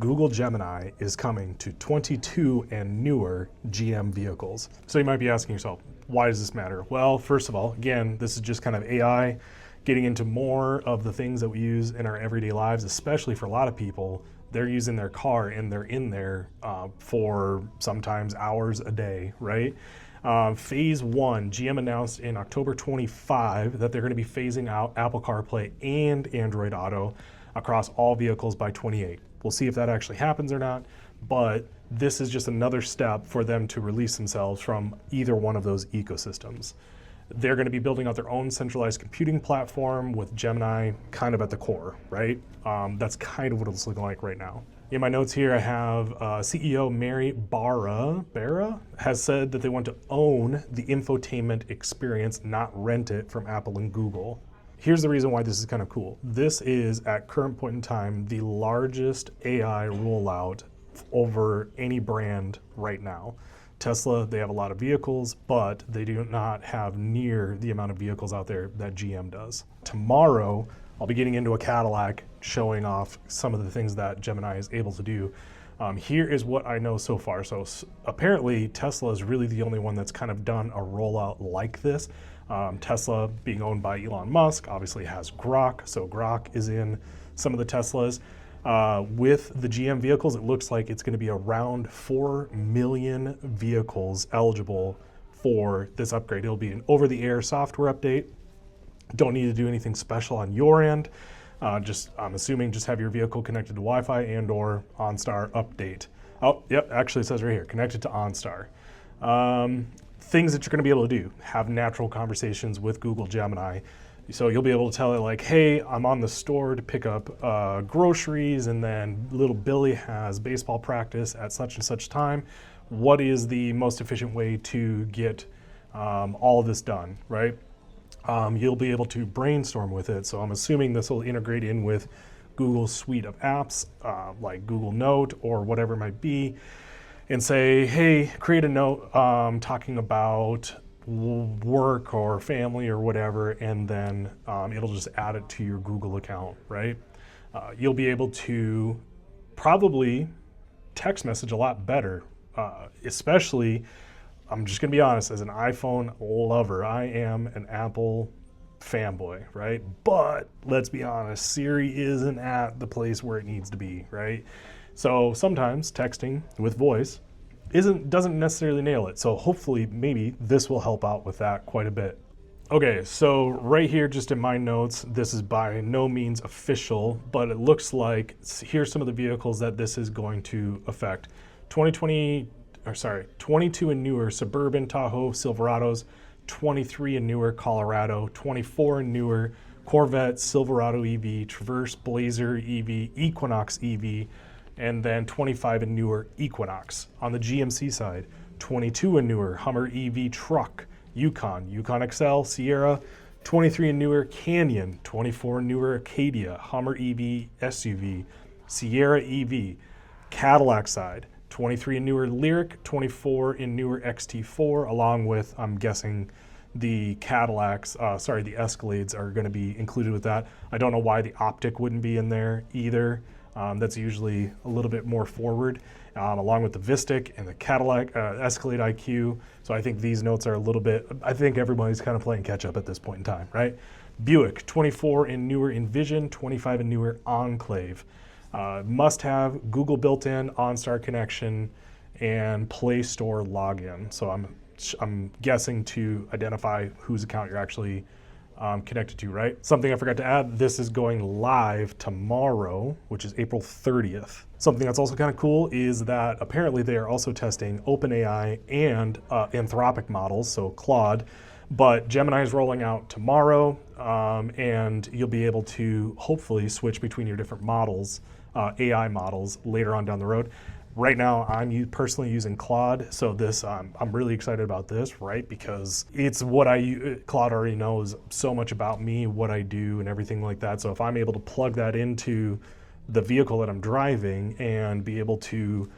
Google Gemini is coming to 22 and newer GM vehicles. So you might be asking yourself, why does this matter? Well, first of all, again, this is just kind of AI getting into more of the things that we use in our everyday lives, especially for a lot of people. They're using their car and they're in there for sometimes hours a day, right? Phase 1, GM announced in October 25 that they're going to be phasing out Apple CarPlay and Android Auto across all vehicles by 28. We'll see if that actually happens or not, but this is just another step for them to release themselves from either one of those ecosystems. They're going to be building out their own centralized computing platform with Gemini kind of at the core, right? That's kind of what it's looking like right now. In my notes here, I have CEO Mary Barra has said that they want to own the infotainment experience, not rent it from Apple and Google. Here's the reason why this is kind of cool. This is, at current point in time, the largest AI rollout over any brand right now. Tesla, they have a lot of vehicles, but they do not have near the amount of vehicles out there that GM does. Tomorrow, I'll be getting into a Cadillac, showing off some of the things that Gemini is able to do. Here is what I know so far. So apparently Tesla is really the only one that's kind of done a rollout like this. Tesla, being owned by Elon Musk, obviously has Grok. So Grok is in some of the Teslas. With the GM vehicles, it looks like it's going to be around 4 million vehicles eligible for this upgrade. It'll be an over-the-air software update. Don't need to do anything special on your end. I'm assuming just have your vehicle connected to Wi-Fi and or OnStar update. Oh, yep, actually it says right here, connected to OnStar. Things that you're gonna be able to do, have natural conversations with Google Gemini. So you'll be able to tell it like, hey, I'm on the store to pick up groceries, and then little Billy has baseball practice at such and such time. What is the most efficient way to get all of this done, right? You'll be able to brainstorm with it. So I'm assuming this will integrate in with Google's suite of apps, like Google Note or whatever it might be, and say, hey, create a note talking about work or family or whatever, and then it'll just add it to your Google account, right? You'll be able to probably text message a lot better, especially, I'm just gonna be honest, as an iPhone lover, I am an Apple fanboy, right? But let's be honest, Siri isn't at the place where it needs to be, right? So sometimes texting with voice doesn't necessarily nail it. So hopefully maybe this will help out with that quite a bit. Okay, so right here, just in my notes, this is by no means official, but it looks like, here's some of the vehicles that this is going to affect. 22 and newer Suburban, Tahoe, Silverados, 23 and newer Colorado, 24 and newer Corvette, Silverado EV, Traverse, Blazer EV, Equinox EV, and then 25 and newer Equinox. On the GMC side, 22 and newer Hummer EV truck, Yukon, Yukon XL, Sierra, 23 and newer Canyon, 24 and newer Acadia, Hummer EV SUV, Sierra EV. Cadillac side, 23 and newer LYRIQ, 24 and newer XT4, along with, I'm guessing, the Cadillacs, the Escalades are going to be included with that. I don't know why the Optic wouldn't be in there either. That's usually a little bit more forward, along with the Vistic and the Cadillac Escalade IQ. So I think these notes are a little bit, I think everybody's kind of playing catch up at this point in time, right? Buick, 24 and newer Envision, 25 and newer Enclave. Must have Google built-in, OnStar connection, and Play Store login. So I'm guessing to identify whose account you're actually connected to, right? Something I forgot to add, this is going live tomorrow, which is April 30th. Something that's also kind of cool is that apparently they are also testing OpenAI and Anthropic models, so Claude, but Gemini is rolling out tomorrow, and you'll be able to hopefully switch between your different models, AI models, later on down the road. Right now, I'm personally using Claude, so this I'm really excited about this, right? Because it's what Claude already knows so much about me, what I do, and everything like that. So if I'm able to plug that into the vehicle that I'm driving and be able to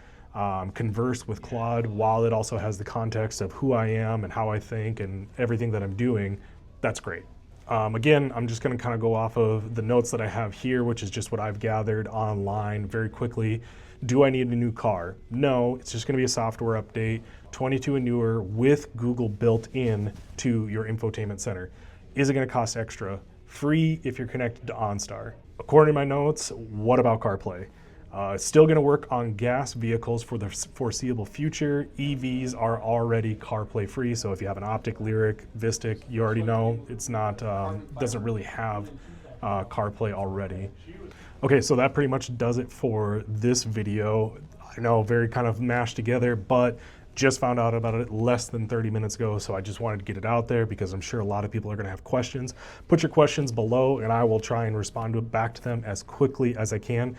converse with Claude while it also has the context of who I am and how I think and everything that I'm doing, that's great. Again, I'm just going to kind of go off of the notes that I have here, which is just what I've gathered online very quickly. Do I need a new car? No, it's just going to be a software update, 22 and newer with Google built in to your infotainment center. Is it going to cost extra? Free if you're connected to OnStar. According to my notes, what about CarPlay? Still going to work on gas vehicles for the foreseeable future. EVs are already CarPlay free, so if you have an Optic, LYRIQ, Vistic, you already know it's not doesn't really have CarPlay already. Okay, so that pretty much does it for this video. I know, very kind of mashed together, but just found out about it less than 30 minutes ago, so I just wanted to get it out there because I'm sure a lot of people are going to have questions. Put your questions below and I will try and respond back to them as quickly as I can.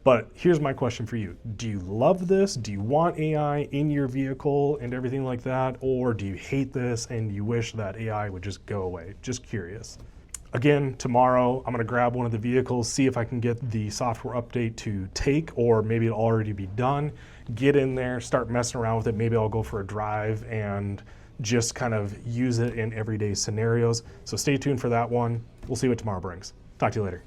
But here's my question for you. Do you love this? Do you want AI in your vehicle and everything like that? Or do you hate this and you wish that AI would just go away? Just curious. Again, tomorrow I'm going to grab one of the vehicles, see if I can get the software update to take, or maybe it'll already be done. Get in there, start messing around with it. Maybe I'll go for a drive and just kind of use it in everyday scenarios. So stay tuned for that one. We'll see what tomorrow brings. Talk to you later.